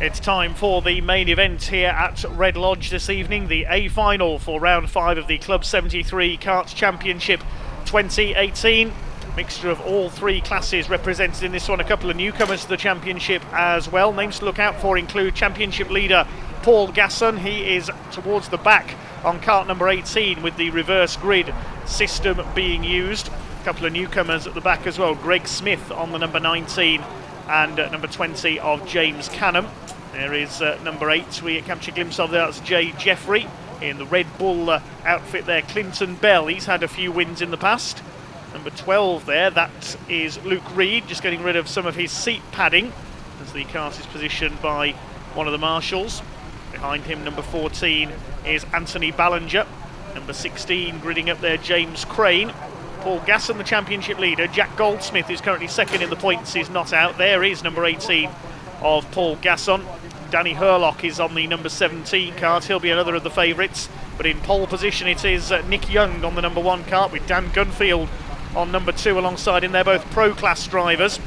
It's time for the main event here at Red Lodge this evening, the A final for round 5 of the Club 73 Kart Championship 2018. Mixture of all three classes represented in this one. A couple of newcomers to the championship as well. Names to look out for include championship leader Paul Gasson. He is towards the back on kart number 18 with the reverse grid system being used. A couple of newcomers at the back as well. Greg Smith on the number 19 and number 20 of James Canham. There is number 8 we capture a glimpse of there. That's Jay Jeffrey in the Red Bull outfit there. Clinton Bell, he's had a few wins in the past. Number 12 there, that is Luke Reed, just getting rid of some of his seat padding as the kart is positioned by one of the marshals. Behind him, number 14 is Anthony Ballinger. Number 16 gridding up there, James Crane. Paul Gasson, the championship leader. Jack Goldsmith, who's currently second in the points, is not out. There is number 18 of Paul Gasson. Danny Hurlock is on the number 17 kart. He'll be another of the favourites. But in pole position it is Nick Young on the number 1 kart with Dan Gunfield on number 2 alongside him. They're both pro class drivers.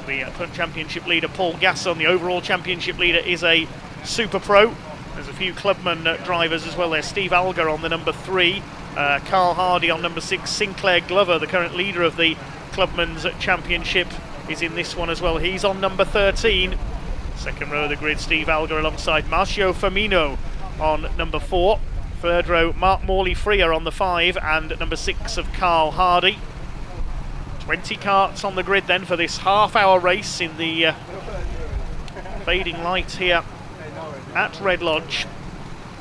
The championship leader Paul Gasson, the overall championship leader, is a super pro. There's a few clubman drivers as well there. Steve Alger on the number 3. Carl Hardy on number 6. Sinclair Glover, the current leader of the Clubman's Championship, is in this one as well. He's on number 13. Second row of the grid, Steve Alger alongside Marcio Firmino on number 4. Third row, Mark Morley-Freer on the 5 and number 6 of Carl Hardy. 20 karts on the grid then for this half-hour race in the fading light here at Red Lodge.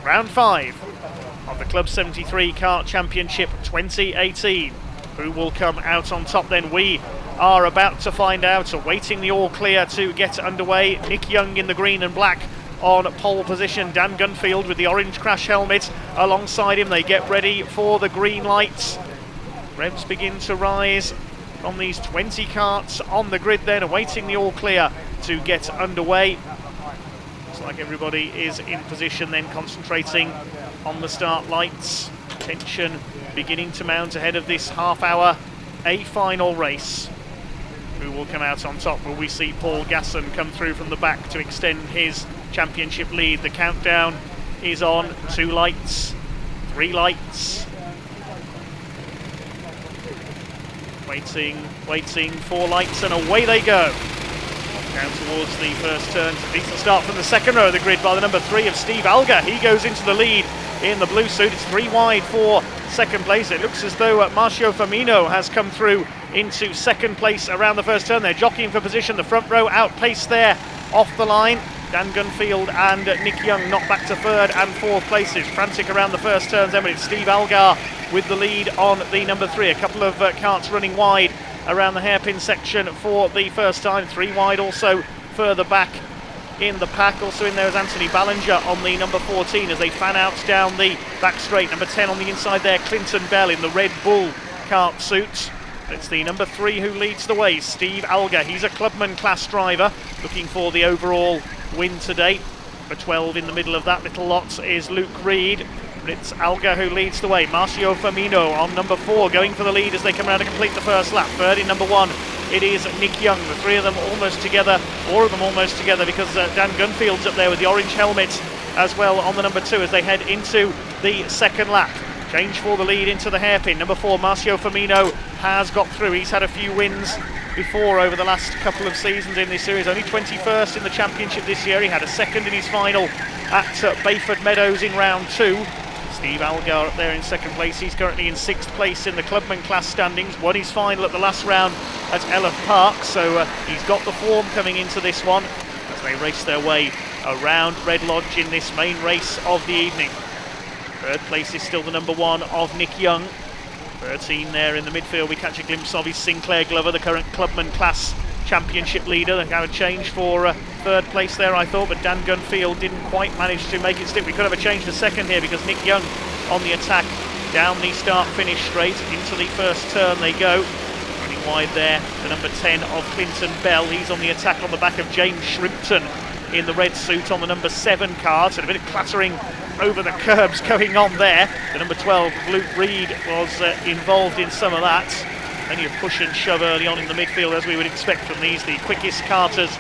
Round 5 of the Club 73 Kart Championship 2018. Who will come out on top then? We are about to find out, awaiting the all clear to get underway. Nick Young in the green and black on pole position. Dan Gunfield with the orange crash helmet alongside him. They get ready for the green lights. Revs begin to rise from these 20 karts on the grid then, awaiting the all clear to get underway. Looks like everybody is in position then, concentrating on the start lights. Tension beginning to mount ahead of this half-hour A final race. Who will come out on top? Will we see Paul Gasson come through from the back to extend his championship lead? The countdown is on. 2 lights, 3 lights. Waiting, 4 lights, and away they go. Down towards the first turn. Decent start from the second row of the grid by the number 3 of Steve Alger. He goes into the lead in the blue suit. It's 3 wide for second place. It looks as though Marcio Firmino has come through into second place around the first turn. They're jockeying for position. The front row outpaced there off the line. Dan Gunfield and Nick Young knocked back to third and fourth places. Frantic around the first turns then, but it's Steve Alger with the lead on the number 3. A couple of karts running wide around the hairpin section for the first time. 3 wide also further back in the pack. Also in there is Anthony Ballinger on the number 14 as they fan out down the back straight. Number 10 on the inside there, Clinton Bell in the Red Bull kart suit. It's the number 3 who leads the way, Steve Alger. He's a clubman class driver looking for the overall win today. Number 12 in the middle of that little lot is Luke Reed. But it's Alger who leads the way. Marcio Firmino on number 4 going for the lead as they come around to complete the first lap. Third in number 1 it is Nick Young. The 3 of them almost together, 4 of them almost together, because Dan Gunfield's up there with the orange helmet as well on the number 2 as they head into the second lap. Change for the lead into the hairpin. Number 4 Marcio Firmino has got through. He's had a few wins before over the last couple of seasons in this series. Only 21st in the championship this year. He had a second in his final at Bayford Meadows in round 2. Steve Alger up there in second place. He's currently in 6th place in the clubman class standings. Won his final at the last round at Elland Park, so he's got the form coming into this one as they race their way around Red Lodge in this main race of the evening. Third place is still the number 1 of Nick Young. 13 there in the midfield. We catch a glimpse of his Sinclair Glover, the current clubman class championship leader. They have a change for third place there, I thought, but Dan Gunfield didn't quite manage to make it stick. We could have a change for second here because Nick Young on the attack down the start-finish straight into the first turn they go. Running wide there, the number 10 of Clinton Bell. He's on the attack on the back of James Shrimpton in the red suit on the number 7 kart, and a bit of clattering over the curbs going on there. The number 12, Luke Reed, was involved in some of that. Plenty of push and shove early on in the midfield, as we would expect from these, the quickest karters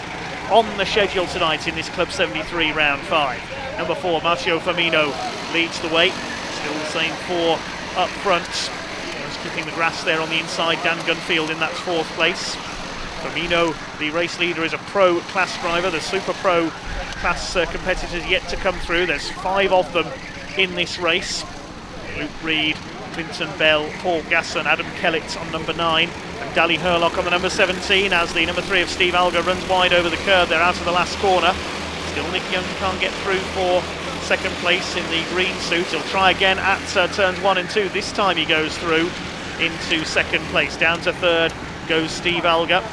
on the schedule tonight in this Club 73 round 5. Number 4, Marcio Firmino leads the way. Still the same 4 up front. Just clipping the grass there on the inside. Dan Gunfield in that 4th place. Firmino, the race leader, is a pro class driver. The super pro class competitors yet to come through. There's 5 of them in this race. Luke Reed, Clinton Bell, Paul Gasson, Adam Kellett on number 9, and Dally Hurlock on the number 17, as the number 3 of Steve Alger runs wide over the curve. They're out of the last corner. Still Nick Young can't get through for 2nd place in the green suit. He'll try again at turns 1 and 2. This time he goes through into 2nd place. Down to 3rd goes Steve Alger.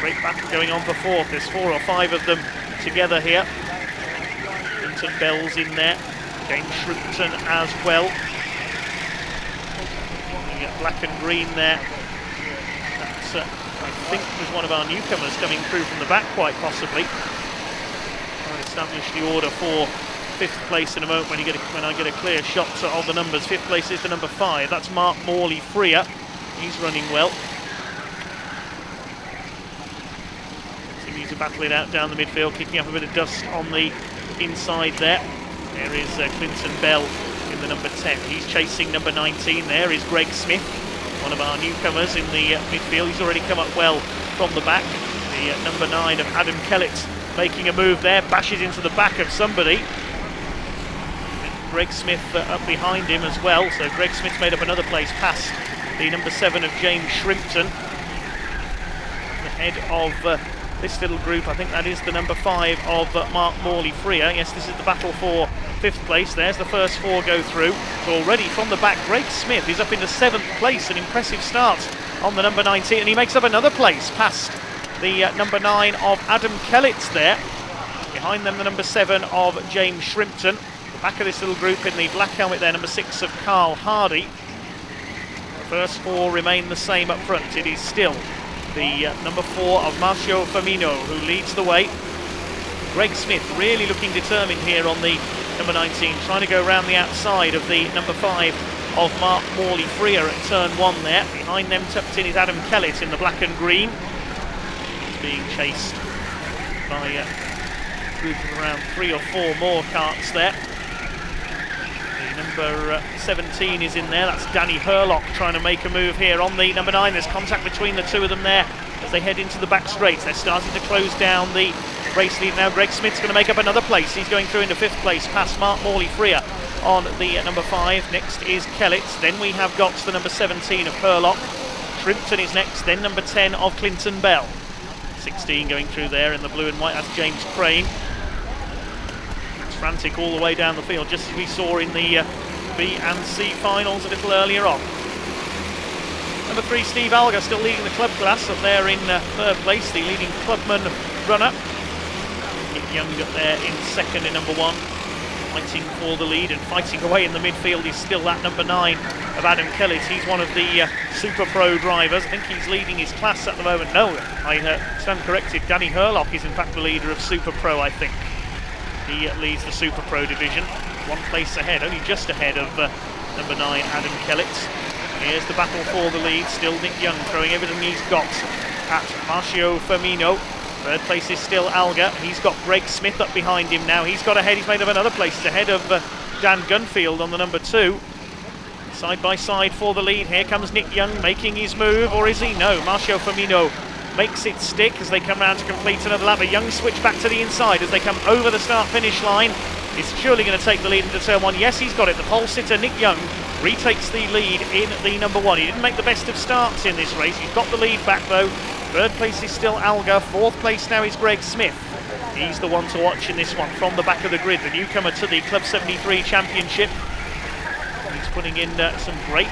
Great battle going on for 4th. There's 4 or 5 of them together here. Clinton Bell's in there. James Shrimpton as well. You get black and green there. That's, I think, was one of our newcomers coming through from the back, quite possibly. I'll establish the order for 5th place in a moment when I get a clear shot of the numbers. 5th place is the number 5. That's Mark Morley Freer. He's running well. Continue to battle it out down the midfield, kicking up a bit of dust on the inside there. There is Clinton Bell in the number 10. He's chasing number 19. There is Greg Smith, one of our newcomers in the midfield. He's already come up well from the back. The number 9 of Adam Kellett making a move there, bashes into the back of somebody. And Greg Smith up behind him as well. So Greg Smith made up another place past the number 7 of James Shrimpton. The head of this little group, I think that is the number 5 of Mark Morley Freer. Yes, this is the battle for 5th place. There's the first 4 go through. So already from the back, Greg Smith is up into 7th place. An impressive start on the number 19, and he makes up another place past the number 9 of Adam Kellett there. Behind them, the number 7 of James Shrimpton. The back of this little group in the black helmet there, number 6 of Carl Hardy. The first 4 remain the same up front. It is still the number 4 of Marcio Firmino who leads the way. Greg Smith really looking determined here on the number 19, trying to go around the outside of the number 5 of Mark Morley Freer at turn 1 there. Behind them tucked in is Adam Kellett in the black and green. He's being chased by a group of around 3 or 4 more carts there. The number 17 is in there. That's Danny Hurlock trying to make a move here on the number 9. There's contact between the 2 of them there as they head into the back straights. They're starting to close down the race lead now. Greg Smith's going to make up another place. He's going through into 5th place past Mark Morley Freer on the number 5. Next is Kellett. Then we have got the number 17 of Hurlock. Shrimpton is next. Then number 10 of Clinton Bell. 16 going through there in the blue and white. That's James Crane. Frantic all the way down the field, just as we saw in the B and C finals a little earlier on. Number 3, Steve Alger, still leading the club class up there in 3rd place, the leading clubman runner. Nick Young up there in 2nd in number 1, fighting for the lead, and fighting away in the midfield is still that number 9 of Adam Kellett. He's one of the super pro drivers. I think he's leading his class at the moment. No, I stand corrected. Danny Hurlock is in fact the leader of super pro, I think. He leads the Super Pro division, 1 place ahead, only just ahead of number 9, Adam Kellett. Here's the battle for the lead, still Nick Young throwing everything he's got at Marcio Firmino. 3rd place is still Alger. He's got Greg Smith up behind him now. He's got ahead, he's made up another place. He's ahead of Dan Gunfield on the number 2. Side by side for the lead. Here comes Nick Young making his move, or is he? No, Marcio Firmino makes it stick as they come round to complete another lap. A Young switch back to the inside as they come over the start-finish line. Is surely going to take the lead into turn 1. Yes, he's got it. The pole sitter, Nick Young, retakes the lead in the number 1. He didn't make the best of starts in this race. He's got the lead back, though. 3rd place is still Alger. 4th place now is Greg Smith. He's the one to watch in this one from the back of the grid, the newcomer to the Club 73 Championship. He's putting in some great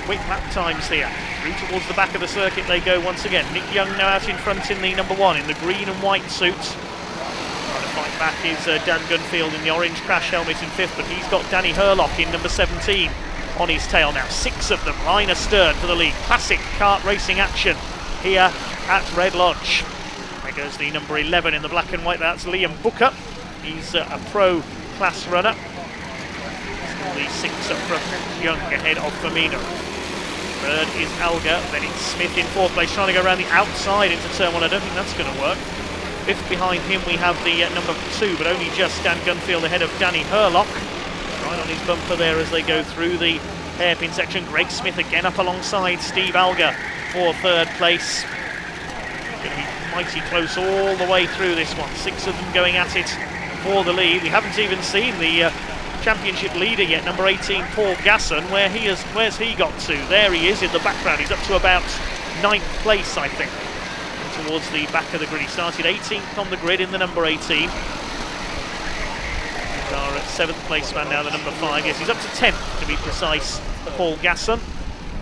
quick lap times here. Through towards the back of the circuit they go once again. Nick Young now out in front in the number 1 in the green and white suit. Trying to fight back is Dan Gunfield in the orange crash helmet in 5th, but he's got Danny Hurlock in number 17 on his tail now. 6 of them line astern for the lead. Classic kart racing action here at Red Lodge. There goes the number 11 in the black and white. That's Liam Booker. He's a pro class runner. Still the 6 up front. Young ahead of Firmino. 3rd is Alger, then it's Smith in 4th place, trying to go around the outside into turn 1. I don't think that's going to work. Fifth behind him we have the number 2, but only just Dan Gunfield ahead of Danny Hurlock. Right on his bumper there as they go through the hairpin section. Greg Smith again up alongside Steve Alger for third place. Going to be mighty close all the way through this one. 6 of them going at it for the lead. We haven't even seen the championship leader yet, number 18, Paul Gasson. Where's he got to? There he is in the background. He's up to about 9th place, I think. And towards the back of the grid. He started 18th on the grid in the number 18. Our 7th place man now, the number 5. Yes, he's up to 10th to be precise. Paul Gasson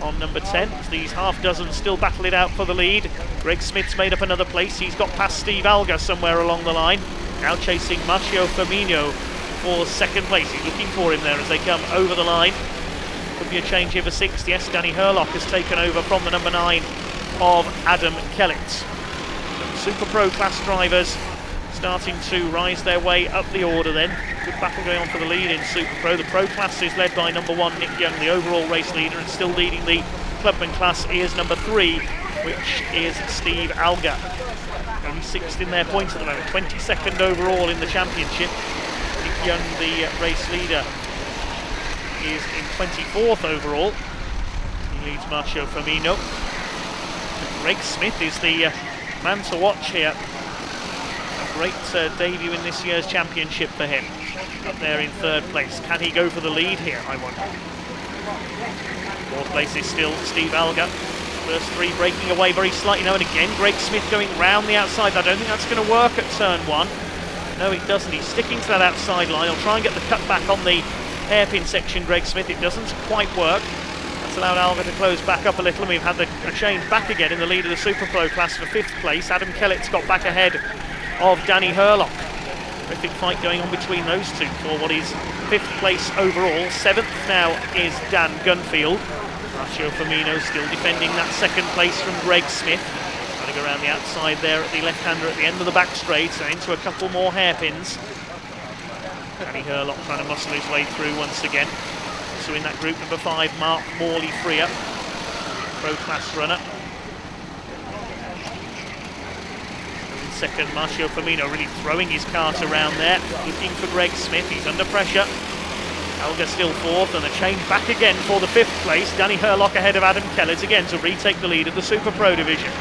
on number 10. These half dozen still battle it out for the lead. Greg Smith's made up another place. He's got past Steve Alger somewhere along the line. Now chasing Marcio Firmino for second place. He's looking for him there as they come over the line. Could be a change here for 6th. Yes, Danny Hurlock has taken over from the number 9 of Adam Kellett. Super Pro class drivers starting to rise their way up the order then. Good battle going on for the lead in Super Pro. The Pro class is led by number 1 Nick Young, the overall race leader, and still leading the Clubman class is number 3, which is Steve Alger. Only 6th in their points at the moment, 22nd overall in the championship. Nick Young, the race leader, is in 24th overall. He leads Marcio Firmino. Greg Smith is the man to watch here. A great debut in this year's championship for him. Up there in 3rd place. Can he go for the lead here, I wonder? 4th place is still Steve Alger. First 3 breaking away very slightly now, and again Greg Smith going round the outside. I don't think that's going to work at turn 1. No, it doesn't. He's sticking to that outside line. He'll try and get the cut back on the hairpin section, Greg Smith. It doesn't quite work. That's allowed Alger to close back up a little, and we've had a change back again in the lead of the Super Pro class for 5th place. Adam Kellett's got back ahead of Danny Hurlock. Terrific fight going on between those two for what is 5th place overall. 7th now is Dan Gunfield. Marcio Firmino still defending that 2nd place from Greg Smith. Trying to go around the outside there at the left-hander at the end of the back straight and into a couple more hairpins. Danny Hurlock trying to muscle his way through once again. So in that group, number 5, Mark Morley-Freer, Pro Class runner. In second, Marcio Firmino really throwing his cart around there, looking for Greg Smith. He's under pressure. Alger still 4th, and a change back again for the 5th place. Danny Hurlock ahead of Adam Kellett again to retake the lead of the Super Pro division.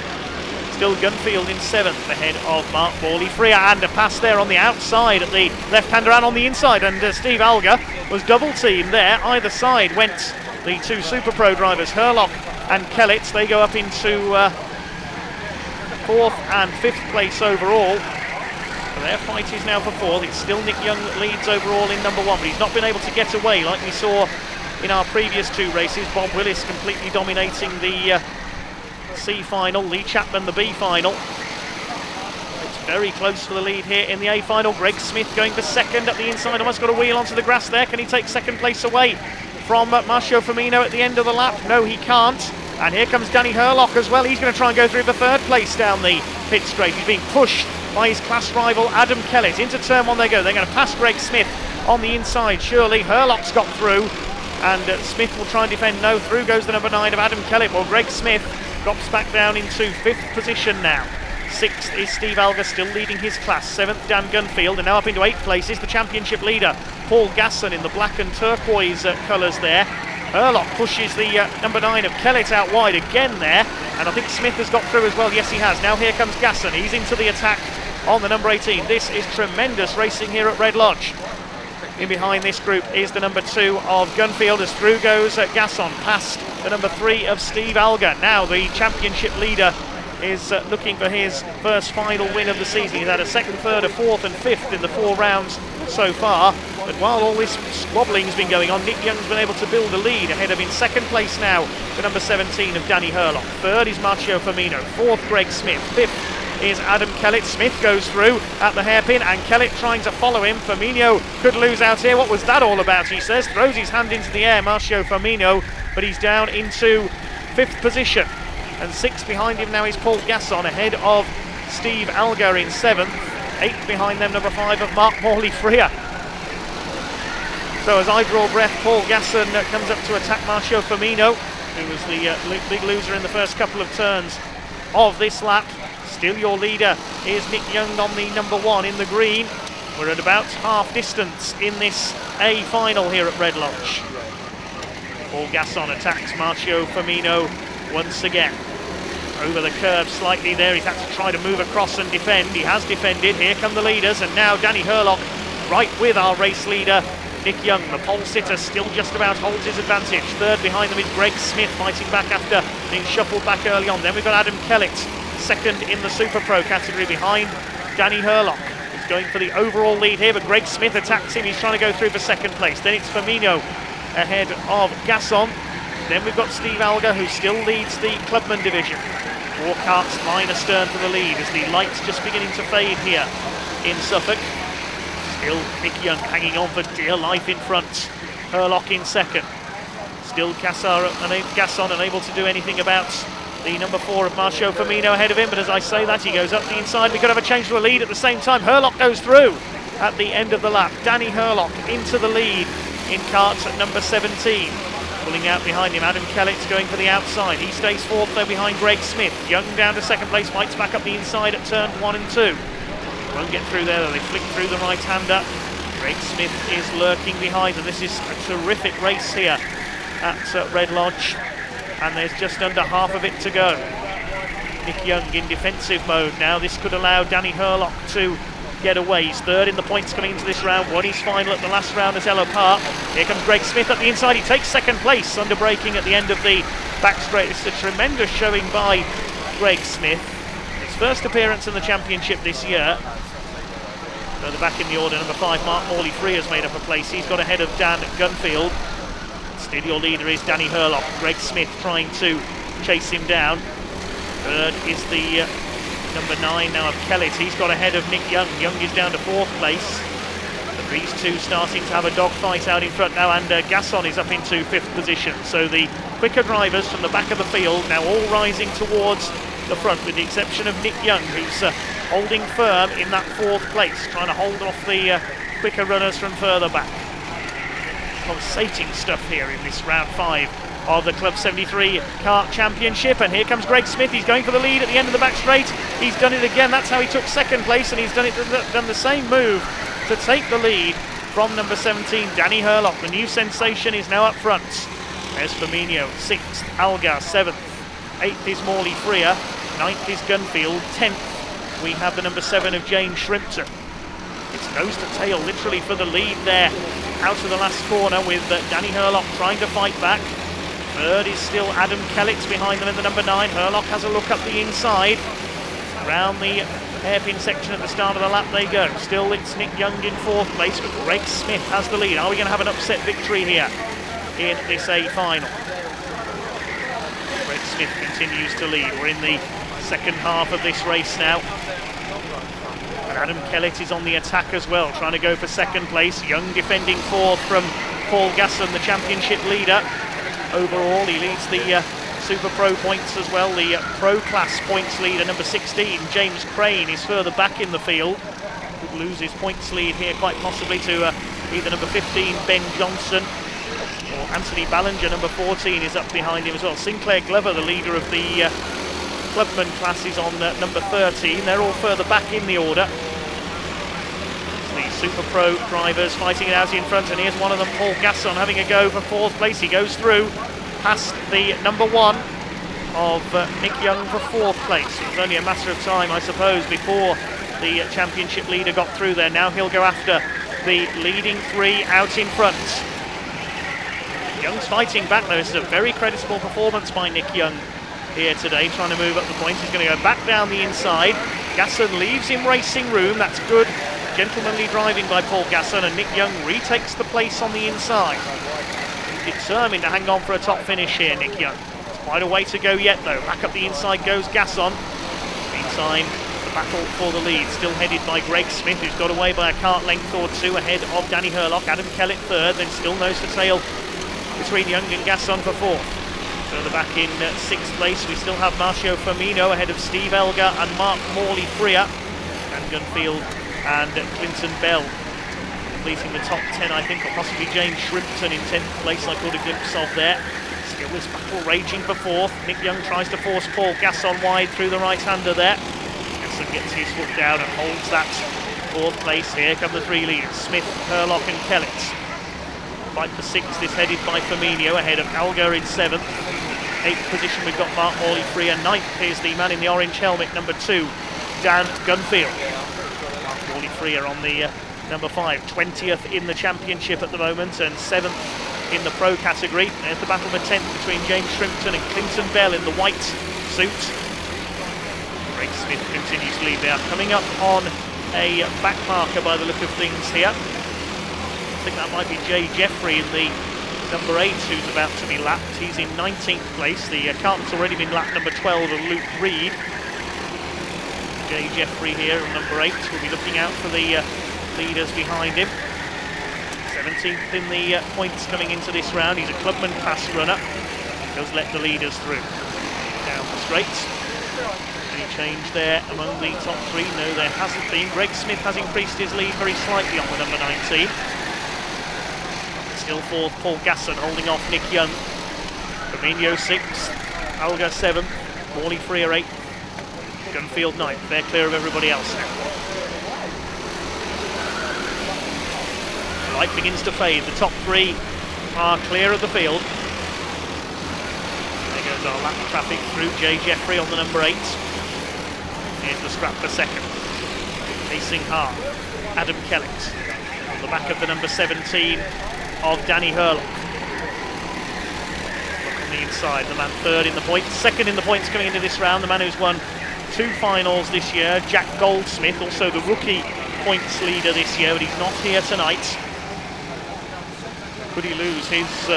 Still Gunfield in 7th ahead of Mark Morley-Freer, and a pass there on the outside at the left-hander and on the inside, and Steve Alger was double teamed there. Either side went the 2 Super Pro drivers, Hurlock and Kellett. They go up into 4th and 5th place overall. Their fight is now for 4th. It's still Nick Young that leads overall in number 1, but he's not been able to get away like we saw in our previous 2 races. Bob Willis completely dominating the C final, Lee Chapman the B final. It's very close for the lead here in the A final. Greg Smith going for 2nd at the inside, almost got a wheel onto the grass there. Can he take 2nd place away from Marcio Firmino at the end of the lap? No, he can't. And here comes Danny Hurlock as well. He's going to try and go through for 3rd place down the pit straight. He's being pushed by his class rival Adam Kellett. Into turn 1 they go. They're going to pass Greg Smith on the inside. Surely Hurlock's got through, and Smith will try and defend. No, through goes the number 9 of Adam Kellett. Well, Greg Smith drops back down into 5th position now. 6th is Steve Alger, still leading his class. 7th, Dan Gunfield, and now up into 8th place is the championship leader, Paul Gasson, in the black and turquoise colours there. Hurlock pushes the number 9 of Kellett out wide again there, and I think Smith has got through as well. Yes, he has. Now here comes Gasson. He's into the attack on the number 18. This is tremendous racing here at Red Lodge. In behind this group is the number 2 of Gunfield, as through goes Gasson, past the number 3 of Steve Alger. Now the championship leader is looking for his first final win of the season. He's had a 2nd, 3rd, a 4th and 5th in the 4 rounds so far. But while all this squabbling's been going on, Nick Young's been able to build a lead ahead of in 2nd place now, the number 17 of Danny Hurlock. 3rd is Marcio Firmino. 4th, Greg Smith. 5th is Adam Kellett. Smith goes through at the hairpin, and Kellett trying to follow him. Firmino could lose out here. What was that all about, he says. Throws his hand into the air, Marcio Firmino, but he's down into 5th position. And 6th behind him now is Paul Gasson, ahead of Steve Alger in 7th. 8th behind them, number 5 of Mark Morley-Freer. So as I draw breath, Paul Gasson comes up to attack Marcio Firmino, who was the big loser in the first couple of turns of this lap. Still your leader is Nick Young on the number 1 in the green. We're at about half distance in this A final here at Red Lodge. Paul Gasson attacks Marcio Firmino once again. Over the curve slightly there, he's had to try to move across and defend. He has defended, here come the leaders, and now Danny Hurlock right with our race leader, Nick Young. The pole sitter still just about holds his advantage. Third behind them is Greg Smith, fighting back after being shuffled back early on. Then we've got Adam Kellett, second in the Super Pro category behind Danny Hurlock. He's going for the overall lead here, but Greg Smith attacks him. He's trying to go through for second place. Then it's Firmino ahead of Gasson. Then we've got Steve Alger, who still leads the Clubman division. 4 karts line astern for the lead as the light's just beginning to fade here in Suffolk. Still Nick Young hanging on for dear life in front. Hurlock in second. Still Gasson unable to do anything about the number 4 of Marcio Firmino ahead of him, but as I say that, he goes up the inside. We could have a change to a lead at the same time. Hurlock goes through at the end of the lap. Danny Hurlock into the lead in karts at number 17. Pulling out behind him, Adam Kellett's going for the outside. He stays 4th though behind Greg Smith. Young down to second place, fights back up the inside at turn 1 and 2. Won't get through there though, they flick through the right-hander. Greg Smith is lurking behind, and this is a terrific race here at Red Lodge. And there's just under half of it to go. Nick Young in defensive mode now. This could allow Danny Hurlock to get away. He's third in the points coming into this round. Won his final at the last round as Elo Park. Here comes Greg Smith at the inside. He takes second place under braking at the end of the back straight. It's a tremendous showing by Greg Smith. His first appearance in the championship this year. Further back in the order, number 5, Mark Morley-Free has made up a place. He's got ahead of Dan Gunfield. Still your leader is Danny Hurlock. Greg Smith trying to chase him down. Third is the number 9 now of Kellett. He's got ahead of Nick Young. Young is down to 4th place. But these two starting to have a dogfight out in front now, and Gasson is up into 5th position. So the quicker drivers from the back of the field now all rising towards the front, with the exception of Nick Young, who's holding firm in that 4th place, trying to hold off the quicker runners from further back. Pulsating stuff here in this round 5 of the Club 73 Kart Championship, and here comes Greg Smith. He's going for the lead at the end of the back straight. He's done it again. That's how he took second place, and he's done the same move to take the lead from number 17, Danny Hurlock. The new sensation is now up front. There's Firmino, 6th, Algar 7th, 8th is Morley-Freer, 9th is Gunfield, 10th we have the number 7 of James Shrimpton. It's nose to tail literally for the lead there out of the last corner, with Danny Hurlock trying to fight back. Third is still Adam Kellett behind them in the number 9. Hurlock has a look up the inside. Around the hairpin section at the start of the lap they go. Still it's Nick Young in 4th place, but Greg Smith has the lead. Are we going to have an upset victory here in this A final? Greg Smith continues to lead. We're in the second half of this race now. And Adam Kellett is on the attack as well, trying to go for second place. Young defending 4th from Paul Gasson, the championship leader. Overall, he leads the Super Pro points as well. The Pro Class points leader, number 16, James Crane, is further back in the field. Could lose his points lead here quite possibly to either number 15, Ben Johnson, or Anthony Ballinger, number 14, is up behind him as well. Sinclair Glover, the leader of the Clubman class, is on number 13. They're all further back in the order. The Super Pro drivers fighting it out in front, and here's one of them, Paul Gasson, having a go for 4th place. He goes through past the number 1 of Nick Young for 4th place. It was only a matter of time, I suppose, before the championship leader got through there. Now he'll go after the leading 3 out in front. Young's fighting back though. This is a very creditable performance by Nick Young here today, trying to move up the points. He's going to go back down the inside. Gasson leaves him racing room. That's good gentlemanly driving by Paul Gasson, and Nick Young retakes the place on the inside. He's determined to hang on for a top finish here, Nick Young. It's quite a way to go yet though. Back up the inside goes Gasson. Meantime, the battle for the lead still headed by Greg Smith, who's got away by a kart length or 2 ahead of Danny Hurlock. Adam Kellett 3rd, then still nose to tail between Young and Gasson for 4th. Further back in 6th place, we still have Marcio Firmino ahead of Steve Elgar and Mark Morley-Freer, and Gunfield and Clinton Bell completing the top 10, I think, or possibly James Shrimpton in 10th place. I caught a glimpse of there. Still this battle raging for 4th. Nick Young tries to force Paul Gasson wide through the right-hander there. Gasson gets his foot down and holds that 4th place. Here come the 3 leaders, Smith, Herlock and Kellett. Fight for 6th is headed by Firmino, ahead of Alga in 7th. 8th position we've got Mark Morley-Freer. 9th is the man in the orange helmet, number 2, Dan Gunfield. Mark Morley-Freer on the number 5, 20th in the championship at the moment and 7th in the pro category. There's the battle for 10th between James Shrimpton and Clinton Bell in the white suit. Greg Smith continues to lead there, coming up on a back marker by the look of things here. I think that might be Jay Jeffrey in the number 8 who's about to be lapped. He's in 19th place. The Carton's already been lapped, number 12 of Luke Reed. Jay Jeffrey here on number 8 will be looking out for the leaders behind him. 17th in the points coming into this round. He's a clubman class runner. Does let the leaders through. Down the straight. Any change there among the top 3? No, there hasn't been. Greg Smith has increased his lead very slightly on the number 19. Still 4th, Paul Gasson holding off Nick Young. Firmino 6th, Alga 7th, Morley-Freer 8th, Gunfield 9th. They're clear of everybody else now. The light begins to fade. The top 3 are clear of the field. There goes our lap traffic through. Jay Jeffrey on the number 8. Here's the scrap for 2nd. Pacing hard, Adam Kellett. On the back of the number 17 of Danny Herlock. Look on the inside, the man 3rd in the points. 2nd in the points coming into this round, the man who's won 2 finals this year, Jack Goldsmith, also the rookie points leader this year, but he's not here tonight. Could he lose his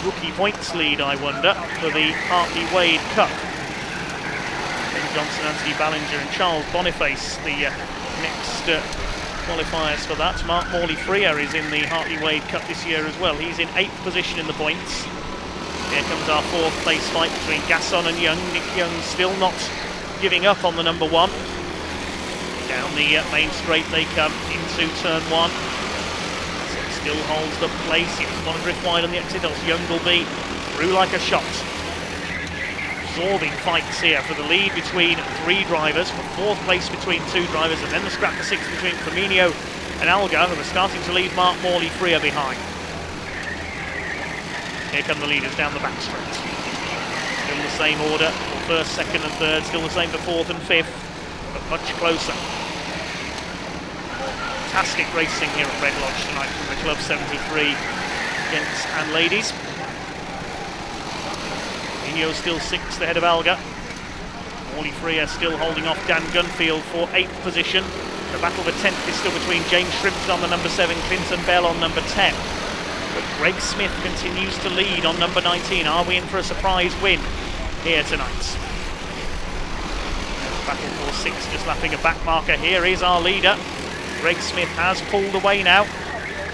rookie points lead, I wonder, for the Hartley Wade Cup? Ben Johnson, Anthony Ballinger and Charles Boniface, the next qualifiers for that. Mark Morley-Freer is in the Hartley Wade Cup this year as well. He's in 8th position in the points. Here comes our 4th place fight between Gasson and Young. Nick Young still not giving up on the number 1. Down the main straight they come into turn 1. Still holds the place. He's one drift wide on the exit, else Young will be through like a shot. Absorbing fights here for the lead between 3 drivers, for 4th place between 2 drivers, and then the scrap for 6th between Firmino and Alga, who are starting to leave Mark Morley-Freer behind. Here come the leaders down the back straight. Still the same order for 1st, 2nd and 3rd, still the same for 4th and 5th, but much closer. Fantastic racing here at Red Lodge tonight from the Club 73 gents and ladies. Firmino still 6th ahead of Alga. Morley-Freer still holding off Dan Gunfield for 8th position. The battle for 10th is still between James Shrimpton on the number 7, Clinton Bell on number 10. But Greg Smith continues to lead on number 19. Are we in for a surprise win here tonight? Battle for 6, just lapping a back marker. Here is our leader. Greg Smith has pulled away now.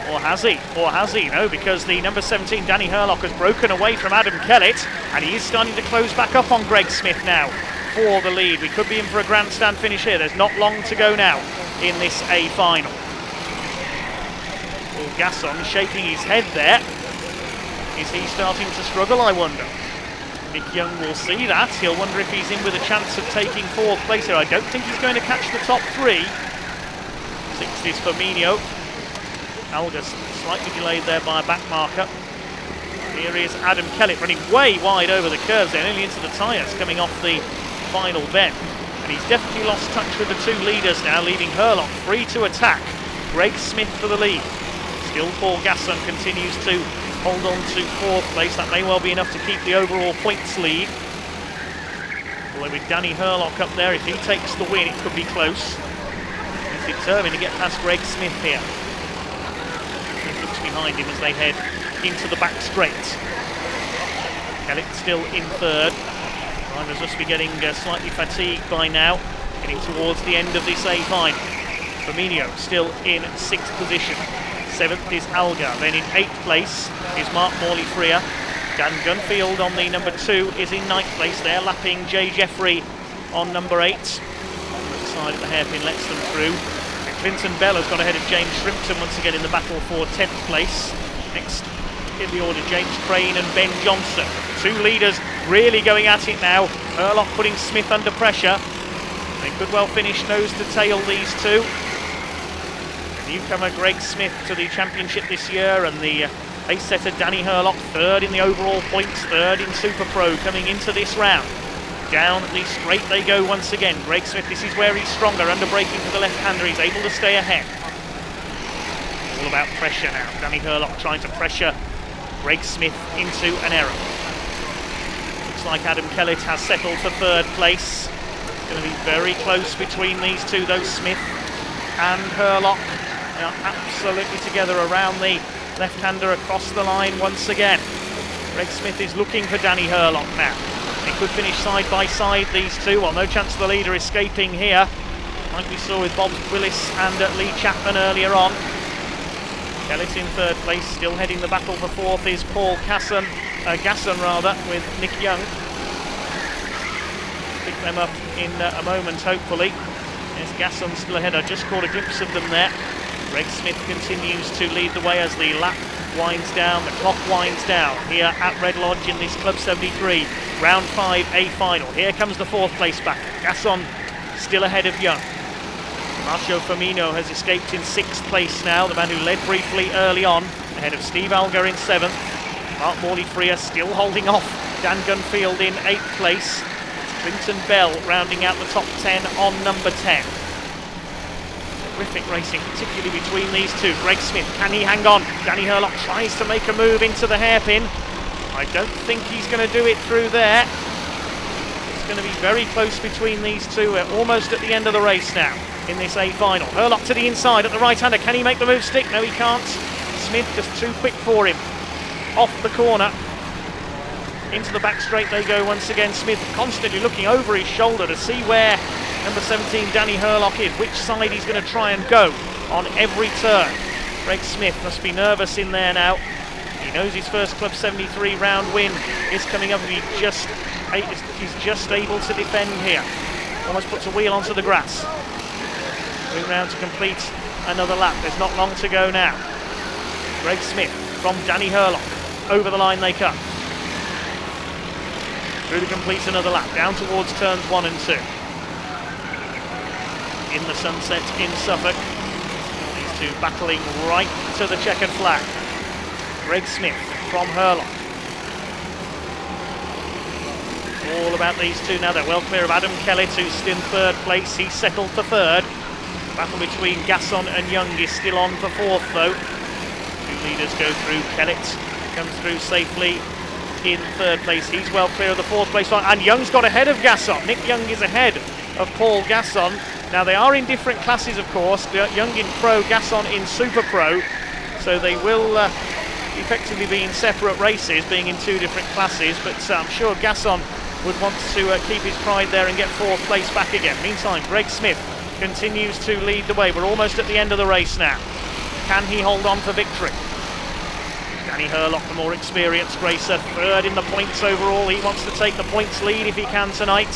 Or has he? Or has he? No, because the number 17, Danny Herlock, has broken away from Adam Kellett, and he is starting to close back up on Greg Smith now for the lead. We could be in for a grandstand finish here. There's not long to go now in this A final. Paul Gasson shaking his head there. Is he starting to struggle, I wonder? Nick Young will see that. He'll wonder if he's in with a chance of taking 4th place here. I don't think he's going to catch the top 3. 6th is Firmino. Alga slightly delayed there by a back marker. Here is Adam Kellett running way wide over the curves there, nearly into the tyres coming off the final bend. And he's definitely lost touch with the 2 leaders now, leaving Herlock free to attack. Greg Smith for the lead. Still Paul Gasson continues to hold on to 4th place. That may well be enough to keep the overall points lead. Although with Danny Herlock up there, if he takes the win, it could be close. He's determined to get past Greg Smith here. He looks behind him as they head into the back straight. Kellett still in 3rd. Drivers must be getting slightly fatigued by now, getting towards the end of this A final. Firmino still in 6th position. 7th is Alga. Then in 8th place is Mark Morley-Freer. Dan Gunfield on the number 2 is in 9th place. They're lapping Jay Jeffrey on number 8. Side of the hairpin lets them through. And Clinton Bell has gone ahead of James Shrimpton once again in the battle for 10th place. Next in the order, James Crane and Ben Johnson. 2 leaders really going at it now. Herlock putting Smith under pressure. They could well finish nose to tail, these two. The newcomer Greg Smith to the championship this year, and the pace setter Danny Hurlock, third in the overall points, third in Super Pro coming into this round. Down the straight they go once again. Greg Smith, this is where he's stronger, under braking for the left-hander, he's able to stay ahead. All about pressure now. Danny Hurlock trying to pressure Greg Smith into an error. Looks like Adam Kellett has settled for third place. It's going to be very close between these two, though. Smith and Hurlock, they are absolutely together around the left-hander across the line once again. Greg Smith is looking for Danny Hurlock now. They could finish side by side, these two. Well, no chance of the leader escaping here, like we saw with Bob Willis and Lee Chapman earlier on. Kellett in third place, still heading the battle for fourth is Paul Gasson, with Nick Young. Pick them up in a moment, hopefully. There's Gasson still ahead. I just caught a glimpse of them there. Greg Smith continues to lead the way as the lap winds down, the clock winds down here at Red Lodge in this Club 73. Round 5, A final. Here comes the fourth place back. Gasson still ahead of Young. Marcio Firmino has escaped in sixth place now, the man who led briefly early on, ahead of Steve Alger in seventh. Mark Morley-Freer still holding off Dan Gunfield in eighth place. It's Clinton Bell rounding out the top 10 on number 10. Terrific racing, particularly between these two. Greg Smith, can he hang on? Danny Hurlock tries to make a move into the hairpin. I don't think he's going to do it through there. It's going to be very close between these two. We're almost at the end of the race now in this A final. Hurlock to the inside at the right-hander. Can he make the move stick? No, he can't. Smith just too quick for him. Off the corner. Into the back straight they go once again. Smith constantly looking over his shoulder to see where number 17 Danny Hurlock is, which side he's going to try and go on every turn. Greg Smith must be nervous in there now. He knows his first Club 73 round win is coming up, and he's just able to defend here. Almost puts a wheel onto the grass. Going round to complete another lap. There's not long to go now. Greg Smith from Danny Hurlock. Over the line they come. Through to complete another lap. Down towards turns 1 and 2. In the sunset in Suffolk. These two battling right to the checkered flag. Greg Smith from Hurlock. All about these two now. They're well clear of Adam Kellett, who's still in third place. He's settled for third. Battle between Gasson and Young is still on for fourth, though. Two leaders go through. Kellett comes through safely in third place. He's well clear of the fourth place line, and Young's got ahead of Gasson. Nick Young is ahead of Paul Gasson. Now they are in different classes, of course. Young in Pro, Gasson in Super Pro, so they will effectively be in separate races, being in two different classes, but I'm sure Gasson would want to keep his pride there and get fourth place back again. Meantime, Greg Smith continues to lead the way. We're almost at the end of the race now. Can he hold on for victory? Danny Hurlock, the more experienced racer, third in the points overall. He wants to take the points lead if he can tonight.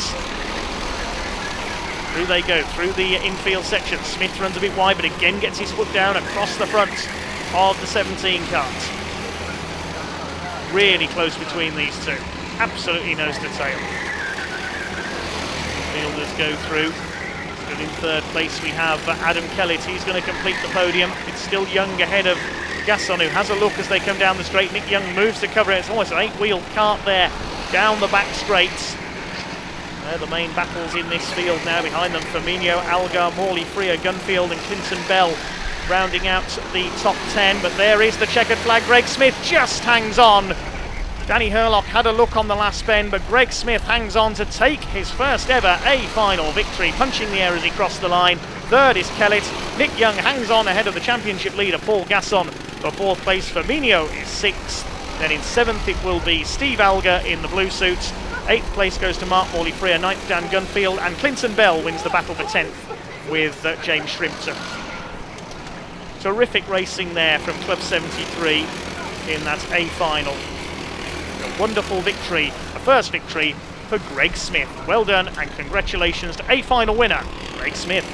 Through they go, through the infield section. Smith runs a bit wide, but again gets his foot down across the front of the 17 cart. Really close between these two. Absolutely nose to tail. Fielders go through. Still in third place we have Adam Kellett. He's going to complete the podium. It's still Young ahead of Gasson, who has a look as they come down the straight. Nick Young moves to cover it. It's almost an 8-wheel cart there down the back straights. They're the main battles in this field now. Behind them, Firmino, Algar, Morley, Freer, Gunfield and Clinton Bell rounding out the top 10. But there is the checkered flag. Greg Smith just hangs on. Danny Hurlock had a look on the last bend, but Greg Smith hangs on to take his first ever A-final victory, punching the air as he crossed the line. Third is Kellett. Nick Young hangs on ahead of the championship leader, Paul Gasson, for fourth place. Firmino is sixth. Then in seventh it will be Steve Alger in the blue suits. Eighth place goes to Mark Morley-Freer, ninth Dan Gunfield, and Clinton Bell wins the battle for 10th with James Shrimpton. Terrific racing there from Club 73 in that A-final. A wonderful victory, a first victory for Greg Smith. Well done and congratulations to A-final winner, Greg Smith.